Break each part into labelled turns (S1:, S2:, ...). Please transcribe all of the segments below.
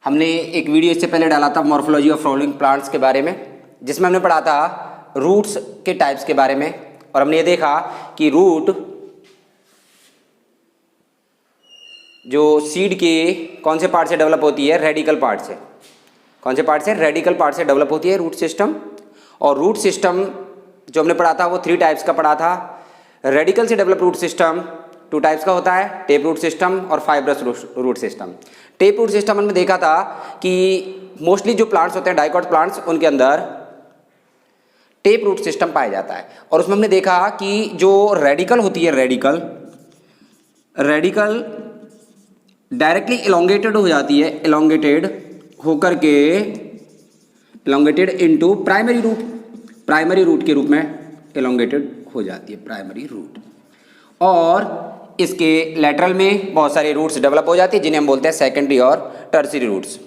S1: हमने एक वीडियो इससे पहले डाला था मॉर्फोलॉजी ऑफ फ्लावरिंग प्लांट्स के बारे में, जिसमें हमने पढ़ा था रूट्स के टाइप्स के बारे में। और हमने ये देखा कि रूट जो सीड के कौन से पार्ट से डेवलप होती है, रेडिकल पार्ट से। कौन से पार्ट से? रेडिकल पार्ट से डेवलप होती है रूट सिस्टम। और रूट सिस्टम जो हमने पढ़ा था वो 3 टाइप्स का पढ़ा था। रेडिकल से डेवलप रूट सिस्टम 2 टाइप्स का होता है, टेप रूट सिस्टम और fibrous root system. Tap root system हमने देखा था कि मोस्टली जो प्लांट्स होते हैं डाइकॉट प्लांट्स, उनके अंदर टेप रूट सिस्टम पाया जाता है। और उसमें हमने देखा कि जो रेडिकल होती है, रेडिकल डायरेक्टली इलोंगेटेड हो जाती है, इलोंगेटेड होकर के इलोंगेटेड इनटू प्राइमरी रूट के रूप में इलोंगेटेड हो जाती है, प्राइमरी रूट। और इसके लेटरल में बहुत सारे रूट्स डेवलप हो जाती है जिन्हें हम बोलते हैं सेकेंडरी और टर्सरी रूट्स।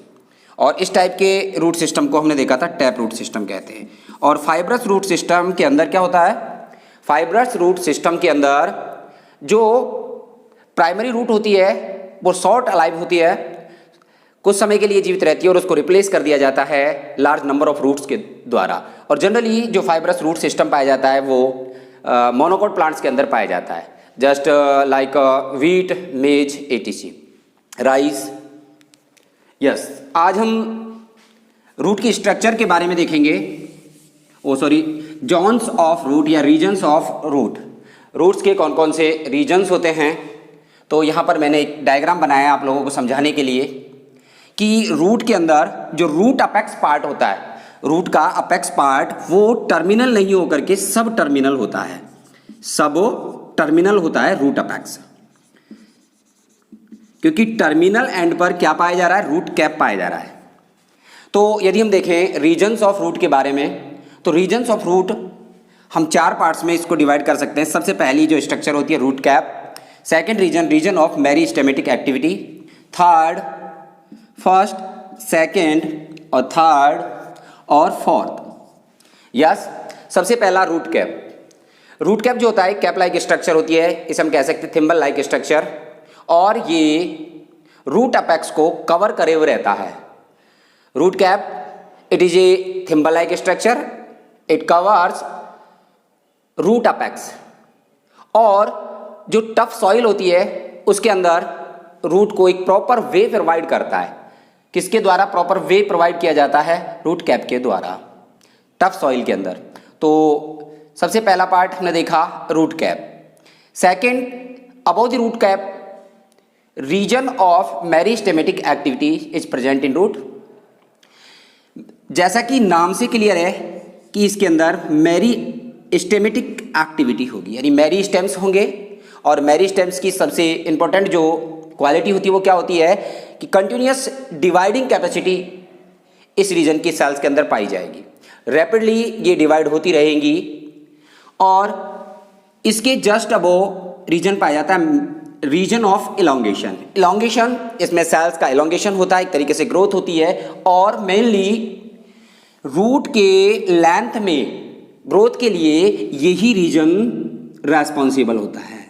S1: और इस टाइप के रूट सिस्टम को हमने देखा था टैप रूट सिस्टम कहते हैं। और फाइब्रस रूट सिस्टम के अंदर क्या होता है? फाइब्रस रूट सिस्टम के अंदर जो प्राइमरी रूट होती है वो शॉर्ट अलाइव होती है, कुछ समय के लिए जीवित रहती है और उसको रिप्लेस कर दिया जाता है लार्ज नंबर ऑफ रूट्स के द्वारा। और जनरली जो फाइब्रस रूट सिस्टम पाया जाता है वो मोनोकोट प्लांट्स के अंदर पाया जाता है, जस्ट लाइक व्हीट, मेज, एटीसी, राइस। यस, आज हम रूट की स्ट्रक्चर के बारे में देखेंगे। जोन्स ऑफ रूट या रीजन्स ऑफ रूट। रूट्स के कौन कौन से रीजन्स होते हैं। तो यहाँ पर मैंने एक डायग्राम बनाया आप लोगों को समझाने के लिए कि रूट के अंदर जो रूट अपेक्स पार्ट होता है, रूट का अपेक्स पार्ट वो टर्मिनल नहीं होकर के सब टर्मिनल होता है, सब टर्मिनल होता है रूट अपेक्स। क्योंकि टर्मिनल एंड पर क्या पाया जा रहा है? रूट कैप पाया जा रहा है। तो यदि हम देखें रीजन्स ऑफ रूट के बारे में, तो रीजन्स ऑफ रूट हम 4 पार्ट्स में इसको डिवाइड कर सकते हैं। सबसे पहली जो स्ट्रक्चर होती है root cap, second region of meristematic activity, third, first, second और थर्ड और फोर्थ। यस, सबसे पहला रूट कैप। रूट कैप जो होता है कैप लाइक स्ट्रक्चर होती है, इसे हम कह सकते हैं थिम्बल लाइक स्ट्रक्चर। और ये रूट अपेक्स को कवर करे हुए रहता है। Root cap it is a thimble like structure, it covers root apex. और जो टफ सॉइल होती है उसके अंदर रूट को एक प्रॉपर वे प्रोवाइड करता है। किसके द्वारा प्रॉपर वे प्रोवाइड किया जाता है? रूट कैप के द्वारा, टफ सॉइल के अंदर। तो सबसे पहला पार्ट हमने देखा root cap. Second, above the root cap region of meristematic activity is present in root. जैसा कि नाम से क्लियर है कि इसके अंदर मेरिस्टेमेटिक एक्टिविटी होगी, यानी मेरिस्टेम्स होंगे। और मेरिस्टेम्स की सबसे इंपॉर्टेंट जो क्वालिटी होती है वो क्या होती है कि कंटिन्यूअस डिवाइडिंग कैपेसिटी इस रीजन की सेल्स के अंदर पाई जाएगी। रैपिडली ये डिवाइड होती रहेंगी। और इसके जस्ट अबव रीजन पाया जाता है रीजन ऑफ इलोंगेशन। इलोंगेशन, इसमें सेल्स का इलोंगेशन होता है, एक तरीके से ग्रोथ होती है। और मेनली रूट के लेंथ में ग्रोथ के लिए यही रीजन रेस्पॉन्सिबल होता है।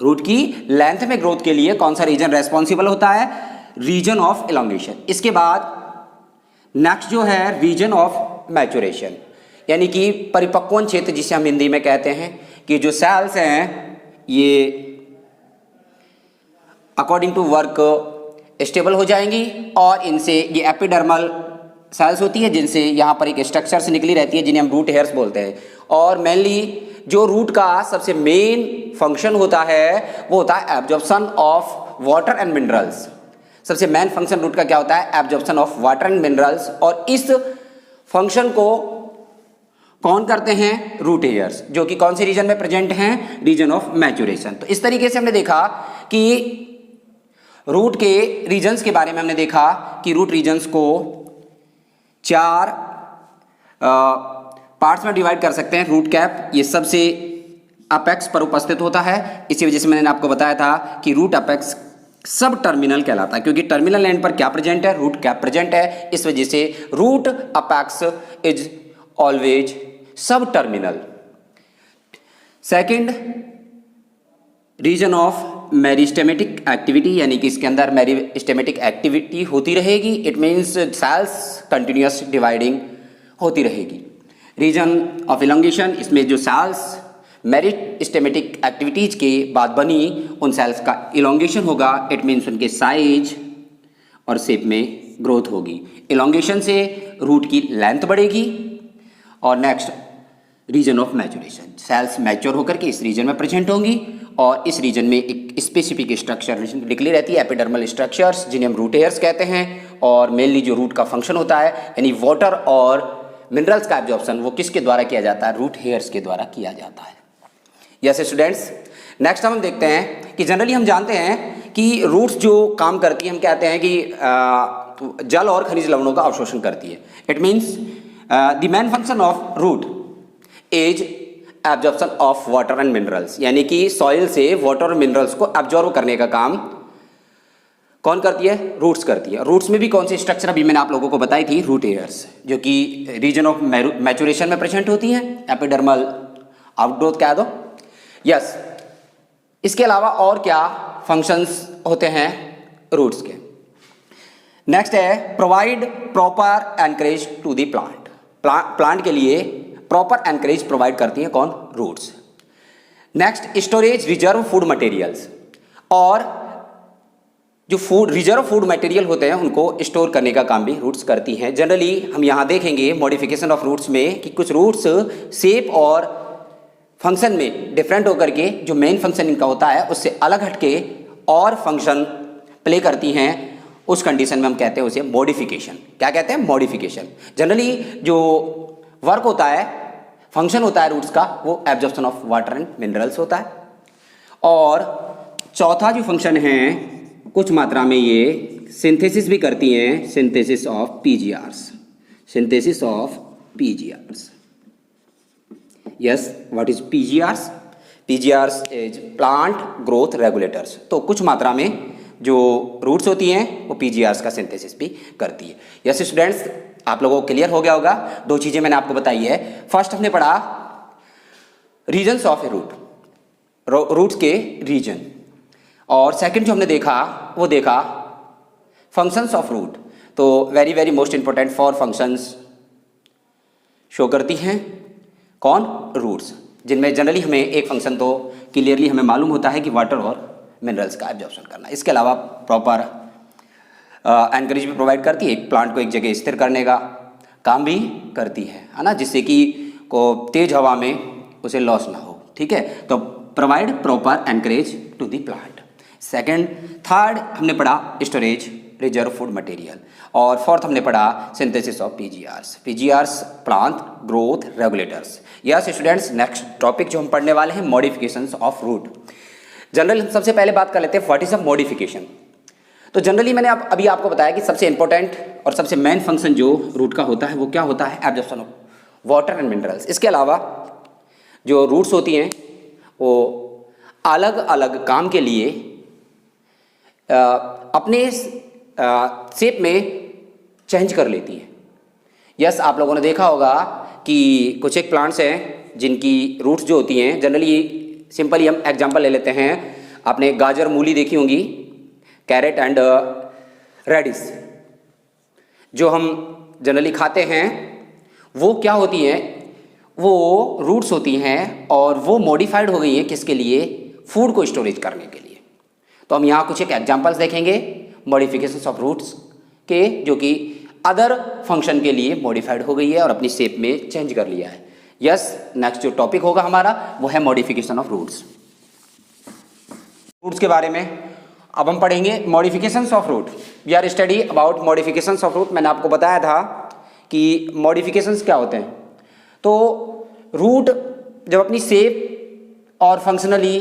S1: रूट की लेंथ में ग्रोथ के लिए कौन सा रीजन रेस्पॉन्सिबल होता है? Region of elongation. इसके बाद नेक्स्ट जो है रीजन ऑफ मैचुरेशन, यानी कि परिपक्वन क्षेत्र, जिसे हम हिंदी में कहते हैं कि जो सेल्स हैं ये अकॉर्डिंग टू वर्क स्टेबल हो जाएंगी। और इनसे ये एपिडर्मल सेल्स होती है जिनसे यहाँ पर एक स्ट्रक्चर से निकली रहती है जिन्हें हम रूट हेयर्स बोलते हैं। और मेनली जो रूट का सबसे मेन फंक्शन होता है वो होता है absorption of water and minerals. सबसे मेन फंक्शन रूट का क्या होता है? Absorption of water and minerals. और इस फंक्शन को कौन करते हैं? रूट हेयर्स, जो कि कौन से रीजन में प्रेजेंट हैं? Region of maturation. तो इस तरीके से हमने देखा कि रूट के रीजन्स के बारे में हमने देखा कि रूट रीजन्स को 4 पार्ट्स में डिवाइड कर सकते हैं। रूट कैप ये सबसे अपेक्स पर उपस्थित होता है, इसी वजह से मैंने आपको बताया था कि रूट अपेक्स सब टर्मिनल कहलाता है, क्योंकि टर्मिनल एंड पर क्या प्रेजेंट है? रूट कैप प्रेजेंट है। इस वजह से root apex is always subterminal. Second, region of meristematic activity, यानी कि इसके अंदर मेरिस्टेमेटिक एक्टिविटी होती रहेगी। It means cells continuous dividing होती रहेगी। रीजन ऑफ इलोंगेशन, इसमें जो सेल्स मेरिस्टेमेटिक एक्टिविटीज़ के बाद बनी उन सेल्स का इलोंगेशन होगा। इट मीन्स उनके साइज और शेप में ग्रोथ होगी। इलोंगेशन से रूट की लेंथ बढ़ेगी। और next region of maturation, cells mature होकर के इस रीजन में प्रेजेंट होंगी और इस रीजन में एक स्पेसिफिक स्ट्रक्चर निकली रहती है, एपिडर्मल स्ट्रक्चर्स, जिन्हें हम रूट हेयर्स कहते हैं। और मेनली जो रूट का फंक्शन होता है, यानी वाटर और मिनरल्स का एब्जॉर्प्शन, वो किसके द्वारा किया जाता है? रूट हेयर्स के द्वारा किया जाता है। यस स्टूडेंट्स, नेक्स्ट हम देखते हैं कि जनरली हम जानते हैं कि रूट्स जो काम करती है, हम कहते हैं कि जल और खनिज लवणों का अवशोषण करती है। It means the main function of root is absorption of water and minerals, यानी कि सॉइल से वाटर और मिनरल्स को एब्जॉर्ब करने का काम कौन करती है? रूट्स करती है। रूट्स में भी कौन सी स्ट्रक्चर अभी मैंने आप लोगों को बताई थी? रूट हेयर्स, जो कि रीजन ऑफ मैचुरेशन में प्रेजेंट होती हैं। एपिडर्मल आउटग्रोथ कह दो। यस, इसके अलावा और क्या फंक्शंस होते हैं रूट्स के? नेक्स्ट है provide proper anchorage to the plant. Plant के लिए प्रॉपर एनकरेज प्रोवाइड करती हैं कौन? Roots. Next storage reserve food materials, और जो फूड रिजर्व फूड मटेरियल होते हैं उनको स्टोर करने का काम भी रूट्स करती हैं। जनरली हम यहाँ देखेंगे मॉडिफिकेशन ऑफ रूट्स में कि कुछ रूट्स शेप और फंक्शन में डिफरेंट होकर के जो मेन फंक्शन इनका होता है उससे अलग हटके और फंक्शन प्ले करती हैं। उस कंडीशन में हम कहते हैं उसे मॉडिफिकेशन। क्या कहते हैं? मॉडिफिकेशन। जनरली जो वर्क होता है, फंक्शन होता है रूट्स का, वो absorption of water and minerals होता है। और चौथा जो फंक्शन है, कुछ मात्रा में ये सिंथेसिस भी करती हैं, synthesis of PGRs. Synthesis of PGRs. Yes, what is PGRs? PGRs is plant growth regulators. तो कुछ मात्रा में जो रूट्स होती हैं वो पीजीआरस का सिंथेसिस भी करती है। यस स्टूडेंट्स, आप लोगों को क्लियर हो गया होगा। दो चीजें मैंने आपको बताई है। फर्स्ट हमने पढ़ा regions of a root, roots के रीजन, और सेकंड जो हमने देखा वो देखा फंक्शंस ऑफ रूट। तो very very most important four functions show करती हैं कौन? रूट्स, जिनमें जनरली हमें एक फंक्शन तो क्लियरली हमें मालूम होता है कि वाटर और मिनरल्स का एब्जॉर्प्शन करना। इसके अलावा प्रॉपर एनकरेज भी प्रोवाइड करती है, एक प्लांट को एक जगह स्थिर करने का काम भी करती है ना, जिससे कि को तेज हवा में उसे लॉस ना हो। ठीक है, तो provide proper anchorage to the plant. Second, third हमने पढ़ा स्टोरेज रिजर्व फूड मटेरियल, और फोर्थ हमने पढ़ा synthesis of PGRs. PGRs plant growth regulators. Yes students, next topic जो हम पढ़ने वाले हैं मॉडिफिकेशंस ऑफ रूट। जनरली हम सबसे पहले बात कर लेते हैं व्हाट इज अ मॉडिफिकेशन। तो जनरली मैंने अभी आपको बताया कि सबसे इंपॉर्टेंट और सबसे मेन फंक्शन जो रूट का होता है वो क्या होता है? Absorption of water and minerals. इसके अलावा जो रूट्स होती हैं वो अलग अलग काम के लिए अपने शेप में चेंज कर लेती है। यस, आप लोगों ने देखा होगा कि कुछ एक प्लांट्स हैं जिनकी रूट्स जो होती हैं, जनरली सिंपली हम एग्जांपल ले लेते हैं, आपने गाजर मूली देखी होंगी, कैरेट एंड रेडिश, जो हम जनरली खाते हैं, वो क्या होती हैं? वो रूट्स होती हैं और वो मॉडिफाइड हो गई हैं किसके लिए? फूड को स्टोरेज करने के लिए। तो हम यहाँ कुछ एक एग्जांपल्स देखेंगे मॉडिफिकेशंस ऑफ रूट्स के, जो कि अदर फंक्शन के लिए मॉडिफाइड हो गई है और अपनी शेप में चेंज कर लिया है। यस, नेक्स्ट जो टॉपिक होगा हमारा वो है मॉडिफिकेशन ऑफ रूट्स। रूट्स के बारे में अब हम पढ़ेंगे modifications of root. We are study about modifications of root. मैंने आपको बताया था कि मॉडिफिकेशंस क्या होते हैं। तो रूट जब अपनी शेप और फंक्शनली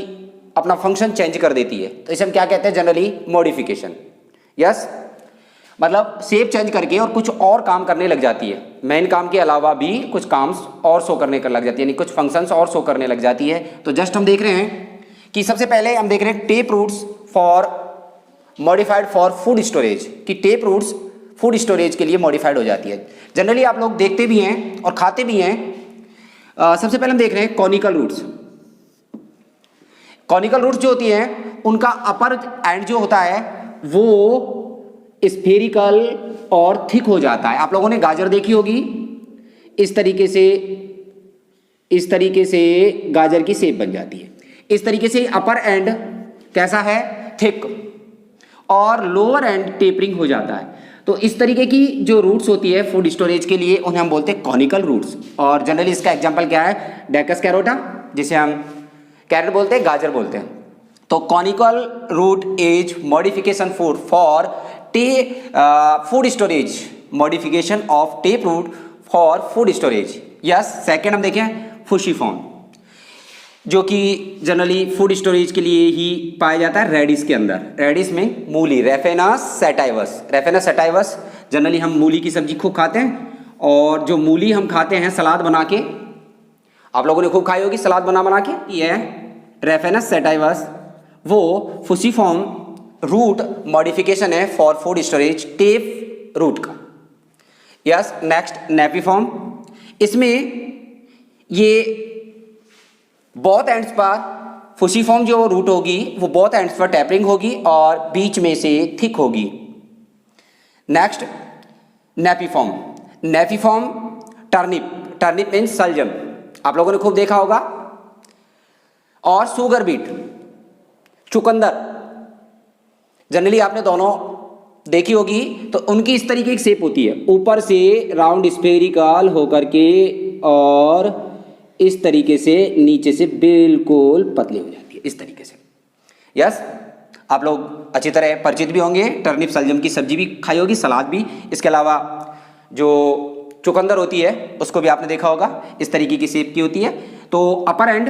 S1: अपना फंक्शन चेंज कर देती है तो इसे हम क्या कहते हैं? Generally modification. यस, मतलब शेप चेंज करके और कुछ और काम करने लग जाती है। मेन काम के अलावा भी कुछ काम और शो करने कर लग जाती है, यानी कुछ फंक्शंस और शो करने लग जाती है। तो जस्ट हम देख रहे हैं कि सबसे पहले हम देख रहे हैं tap roots for modified for food storage, कि टेप रूट्स फूड स्टोरेज के लिए मॉडिफाइड हो जाती है। जनरली आप लोग देखते भी हैं और खाते भी हैं। सबसे पहले हम देख रहे हैं कॉनिकल रूट्स। कॉनिकल रूट्स जो होती हैं उनका अपर एंड जो होता है वो स्फेरिकल और थिक हो जाता है। आप लोगों ने गाजर देखी होगी, इस तरीके से गाजर की शेप बन जाती है। इस तरीके से अपर एंड कैसा है, थिक, और लोअर एंड टेपरिंग हो जाता है। तो इस तरीके की जो रूट्स होती है फूड स्टोरेज के लिए, उन्हें हम बोलते हैं कॉनिकल रूट्स। और जनरली इसका एग्जांपल क्या है, डेकस कैरोटा, जिसे हम कैरेट बोलते हैं, गाजर बोलते हैं। तो conical root is modification food for food storage, modification of tap root for food storage. Yes, second हम देखें फुशिफॉर्म, जो कि जनरली फूड स्टोरेज के लिए ही पाया जाता है रेडिस के अंदर। रेडिस में मूली, रेफेनस सैटाइवस। रेफेनस सैटाइवस जनरली हम मूली की सब्जी खूब खाते हैं, और जो मूली हम खाते हैं सलाद बना के, आप लोगों ने खूब खाई होगी सलाद बना के, ये है रेफेनस सैटाइवस। वो फुशिफॉर्म रूट मॉडिफिकेशन है for food storage tap root का। Yes, next napiform. इसमें ये बोथ एंड्स पर फुशिफॉर्म जो रूट होगी वो बोथ एंड्स पर टैपरिंग होगी और बीच में से थिक होगी। नेक्स्ट नेपिफॉर्म। नेपिफॉर्म टर्निप, टर्निप मीन्स सलजम, आप लोगों ने खूब देखा होगा। और शुगर बीट, चुकंदर, जनरली आपने दोनों देखी होगी। तो उनकी इस तरीके की शेप होती है, ऊपर से राउंड स्फेरिकल होकर के और इस तरीके से नीचे से बिल्कुल पतली हो जाती है, इस तरीके से। यस, आप लोग अच्छी तरह परिचित भी होंगे, टर्निप सलजम की सब्जी भी खाई होगी, सलाद भी। इसके अलावा जो चुकंदर होती है उसको भी आपने देखा होगा, इस तरीके की शेप की होती है। तो अपर एंड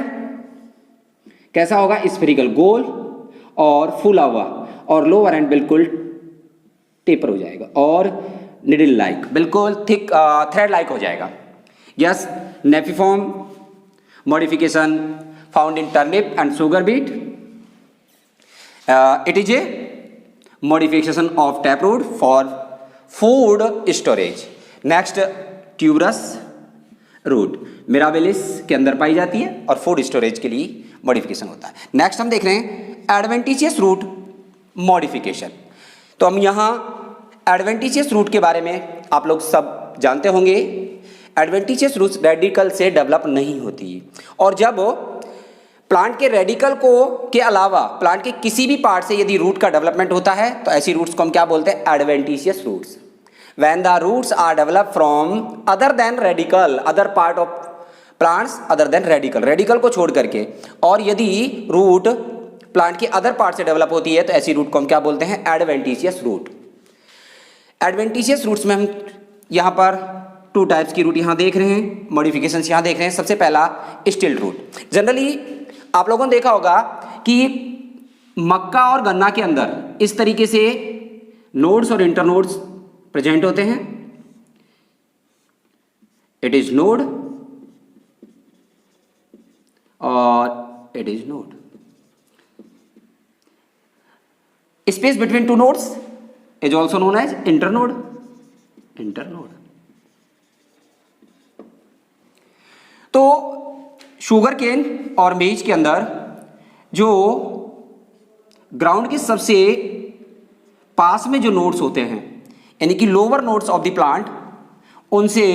S1: कैसा होगा, स्फेरिकल, गोल और फूला हुआ, और लोअर एंड बिल्कुल टेपर हो जाएगा और निडल लाइक, बिल्कुल थिक थ्रेड लाइक हो जाएगा। Yes, napiform modification found in turnip and sugar beet. It is a modification of taproot for food storage. Next tuberous root, mirabilis के अंदर पाई जाती है और फूड स्टोरेज के लिए मॉडिफिकेशन होता है। नेक्स्ट हम देख रहे हैं एडवेंटिशियस रूट मॉडिफिकेशन। तो हम यहाँ एडवेंटिशियस रूट के बारे में आप लोग सब जानते होंगे। एडवेंटिशियस रूट्स रेडिकल से डेवलप नहीं होती, और जब प्लांट के रेडिकल को के अलावा प्लांट के किसी भी पार्ट से यदि रूट का डेवलपमेंट होता है तो ऐसी रूट्स को हम क्या बोलते हैं, adventitious roots. When the roots are develop from other than radical, other part of plants other than radical, radical को छोड़ करके, और यदि रूट प्लांट के अदर पार्ट से डेवलप होती है तो ऐसी रूट को हम क्या बोलते हैं, एडवेंटिशियस रूट। एडवेंटिशियस रूट्स में हम यहाँ पर टू टाइप्स की रूट यहाँ देख रहे हैं, मॉडिफिकेशंस यहाँ देख रहे हैं। सबसे पहला स्टिल्ट रूट। जनरली आप लोगों ने देखा होगा कि मक्का और गन्ना के अंदर इस तरीके से नोड्स और इंटरनोड्स प्रेजेंट होते हैं। इट इज नोड और it is node. Space between two nodes is also known as internode, internode. तो शुगर केन और मेज के अंदर जो ग्राउंड के सबसे पास में जो नोड्स होते हैं, यानी कि lower nodes of the plant, उनसे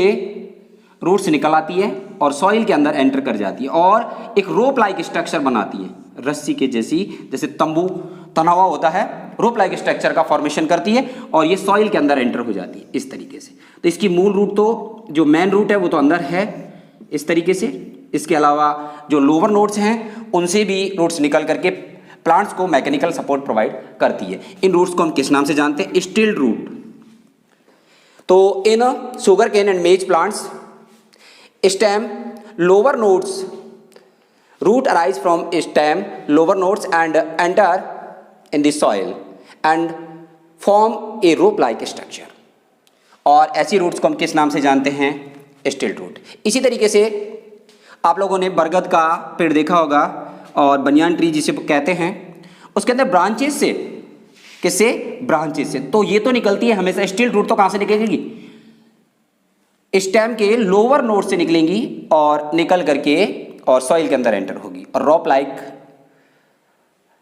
S1: रूट्स निकल आती है और सॉइल के अंदर एंटर कर जाती है और एक रोप लाइक स्ट्रक्चर बनाती है, रस्सी के जैसी, जैसे तंबू तना हुआ होता है, रोप लाइक स्ट्रक्चर का फॉर्मेशन करती है और ये सॉइल के अंदर एंटर हो जाती है इस तरीके से। तो इसकी मूल रूट तो जो मेन रूट है वो तो अंदर है इस तरीके से। इसके अलावा जो लोअर नोड्स हैं उनसे भी रूट्स निकल करके प्लांट्स को मैकेनिकल सपोर्ट प्रोवाइड करती है। इन रूट्स को हम किस नाम से जानते हैं, स्टिल्ट रूट। तो in sugar cane and maize plants stem lower nodes, root arise from stem lower nodes and enter in the soil and form a rope like structure। और ऐसी रूट्स को हम किस नाम से जानते हैं, स्टिल्ट रूट। इसी तरीके से आप लोगों ने बरगद का पेड़ देखा होगा और बनियान ट्री जिसे कहते हैं, उसके अंदर ब्रांचेस से, किससे, ब्रांचेस से। तो ये तो निकलती है हमेशा, स्टिल्ट रूट तो कहाँ से निकलेगी, स्टेम के लोअर नोड से निकलेंगी और निकल करके और सॉइल के अंदर एंटर होगी और रोप लाइक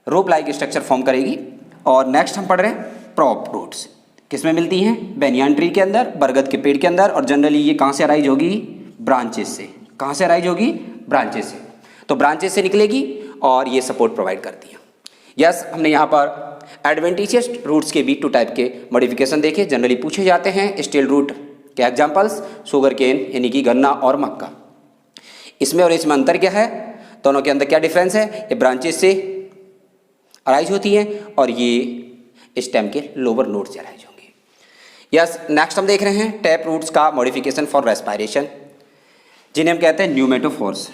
S1: रोप लाइक स्ट्रक्चर फॉर्म करेगी। और नेक्स्ट हम पढ़ रहे हैं प्रॉप रूट्स, किसमें मिलती हैं? बेनियान ट्री के अंदर, बरगद के पेड़ के अंदर, और जनरली ये कहाँ से अराइज होगी? ब्रांचेस से। कहाँ से अराइज होगी? ब्रांचेस से। तो ब्रांचेस से निकलेगी और ये सपोर्ट प्रोवाइड करती है। यस, हमने यहाँ पर एडवेंटिशियस रूट्स के भी 2 टाइप के मॉडिफिकेशन देखे, जनरली पूछे जाते हैं। स्टेल रूट के एग्जाम्पल्स शुगर केन यानी कि गन्ना और मक्का। इसमें और इसमें अंतर क्या है? दोनों के अंदर क्या डिफरेंस है? ये ब्रांचेस से अराइज होती हैं और ये स्टेम के लोअर नोड से अराइज होंगी। यस, नेक्स्ट हम देख रहे हैं टैप रूट्स का मॉडिफिकेशन फॉर रेस्पायरेशन, जिन्हें हम कहते हैं न्यूमेटोफोर्स।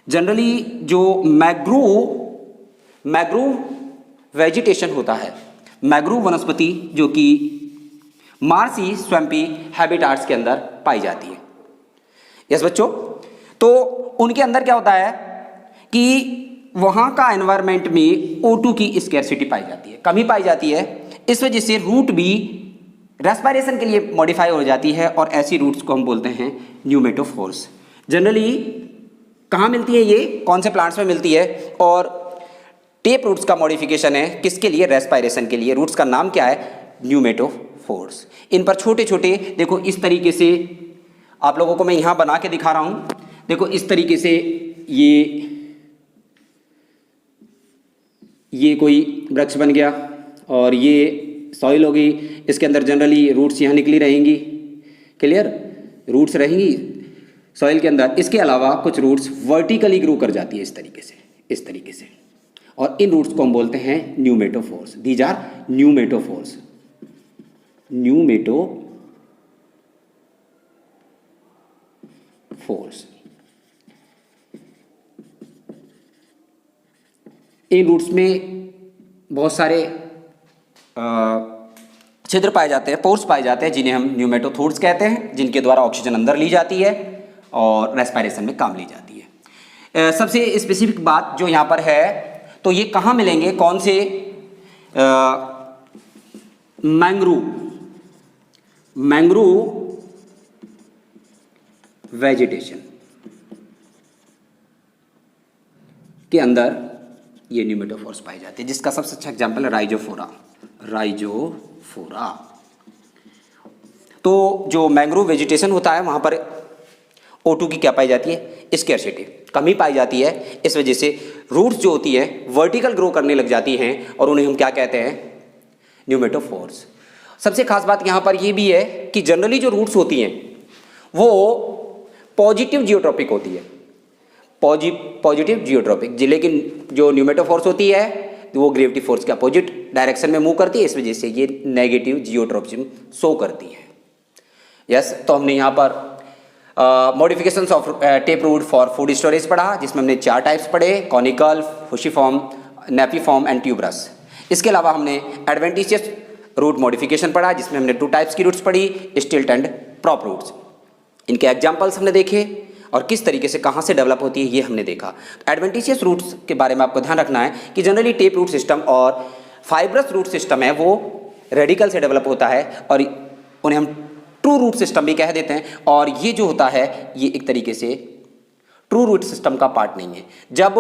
S1: जनरली जो मैग्रो वेजिटेशन होता है, मैग्रो वनस्पति जो कि मार्सी स्वैम्पी हैबिटाट्स के अंदर पाई जाती है। यस बच्चों, तो उनके अंदर क्या होता है कि वहाँ का एनवायरनमेंट में O2 की स्कैरसिटी पाई जाती है, कमी पाई जाती है। इस वजह से रूट भी रेस्पायरेशन के लिए मॉडिफाई हो जाती है और ऐसी रूट्स को हम बोलते हैं न्यूमेटोफोर्स। जनरली कहाँ मिलती है ये? कौन से प्लांट्स में मिलती है? और टेप रूट्स का मॉडिफिकेशन है किसके लिए? रेस्पायरेशन के लिए। रूट्स का नाम क्या है? न्यूमेटोफोर्स। इन पर छोटे छोटे देखो इस तरीके से आप लोगों को मैं यहाँ बना के दिखा रहा हूँ। देखो इस तरीके से ये कोई वृक्ष बन गया और ये सॉइल होगी, इसके अंदर जनरली रूट्स यहाँ निकली रहेंगी। क्लियर? रूट्स रहेंगी सॉइल के अंदर। इसके अलावा कुछ रूट्स वर्टिकली ग्रो कर जाती है इस तरीके से, और इन रूट्स को हम बोलते हैं न्यूमेटोफोर्स। These are pneumatophores. इन रूट्स में बहुत सारे छिद्र पाए जाते हैं, पोर्स पाए जाते हैं, जिन्हें हम न्यूमेटोथोर्स कहते हैं, जिनके द्वारा ऑक्सीजन अंदर ली जाती है और रेस्पायरेशन में काम ली जाती है। सबसे स्पेसिफिक बात जो यहाँ पर है, तो ये कहाँ मिलेंगे? कौन से? मैंग्रोव वेजिटेशन के अंदर ये न्यूमेटोफोर्स पाए जाते हैं, जिसका सबसे अच्छा एग्जांपल है राइजोफोरा। तो जो मैंग्रोव वेजिटेशन होता है वहाँ पर O2 की क्या पाई जाती है? स्कैरसिटी, कमी पाई जाती है। इस वजह से रूट्स जो होती है वर्टिकल ग्रो करने लग जाती हैं और उन्हें हम क्या कहते हैं? न्यूमेटोफोर्स। सबसे खास बात यहाँ पर ये भी है कि जनरली जो रूट्स होती हैं वो पॉजिटिव जियोट्रॉपिक होती है, पॉजिटिव जियोट्रॉपिक, लेकिन जो न्यूमेटोफोर्स होती है वो ग्रेविटी फोर्स के अपोजिट डायरेक्शन में मूव करती है। इस वजह से ये नेगेटिव जियोट्रॉपिज्म शो करती है। यस, तो हमने यहाँ पर modifications of tap root for food storage पढ़ा, जिसमें हमने 4 टाइप्स पढ़े: conical, fusiform, napiform and tuberous. इसके अलावा हमने एडवेंटिशियस रूट मॉडिफिकेशन पढ़ा, जिसमें हमने 2 टाइप्स की रूट्स पढ़ी: स्टिल्ट एंड प्रॉप रूट्स। इनके एग्जाम्पल्स हमने देखे और किस तरीके से कहाँ से डेवलप होती है ये हमने देखा। एडवेंटिशियस रूट्स के बारे में आपको ध्यान रखना है कि जनरली टेप रूट सिस्टम और फाइब्रस रूट सिस्टम है वो रेडिकल से डेवलप होता है और उन्हें हम ट्रू रूट सिस्टम भी कह देते हैं। और ये जो होता है ये एक तरीके से ट्रू रूट सिस्टम का पार्ट नहीं है। जब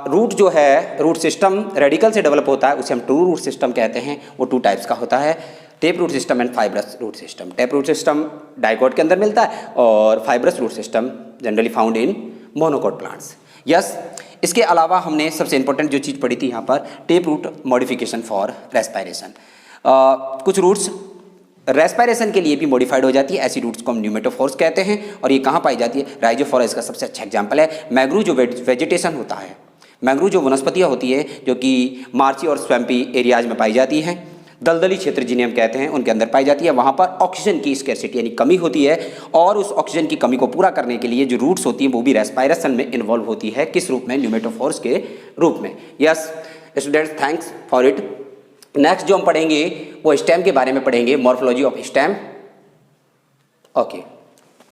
S1: रूट जो है रूट सिस्टम रेडिकल से डेवलप होता है उसे हम ट्रू रूट सिस्टम कहते हैं। वो 2 टाइप्स का होता है: tap root system and fibrous root system. Tap root system dicot के अंदर मिलता है और fibrous root system generally found in monocot plants. Yes, इसके अलावा हमने सबसे इंपॉर्टेंट जो चीज़ पढ़ी थी यहाँ पर tap root modification for respiration. कुछ रूट्स रेस्पायरेशन के लिए भी मॉडिफाइड हो जाती है, ऐसी रूट्स को हम न्यूमेटोफोर्स कहते हैं। और ये कहाँ पाई जाती है? राइजोफोरा इसका सबसे अच्छा एग्जाम्पल है। मैंग्रोव जो वेजिटेशन होता है, मैंग्रोव जो वनस्पतियाँ होती है जो कि मार्ची और स्वैम्पी एरियाज में पाई जाती हैं, दलदली क्षेत्र जिन्हें हम कहते हैं उनके अंदर पाई जाती है, वहाँ पर ऑक्सीजन की स्कैरसिटी यानी कमी होती है। और उस ऑक्सीजन की कमी को पूरा करने के लिए जो रूट्स होती हैं वो भी रेस्पायरेशन में इन्वॉल्व होती है। किस रूप में? न्यूमेटोफोर्स के रूप में। Yes students, thanks for it. Next जो हम पढ़ेंगे वो स्टेम के बारे में पढ़ेंगे, मॉर्फोलॉजी ऑफ स्टेम। ओके।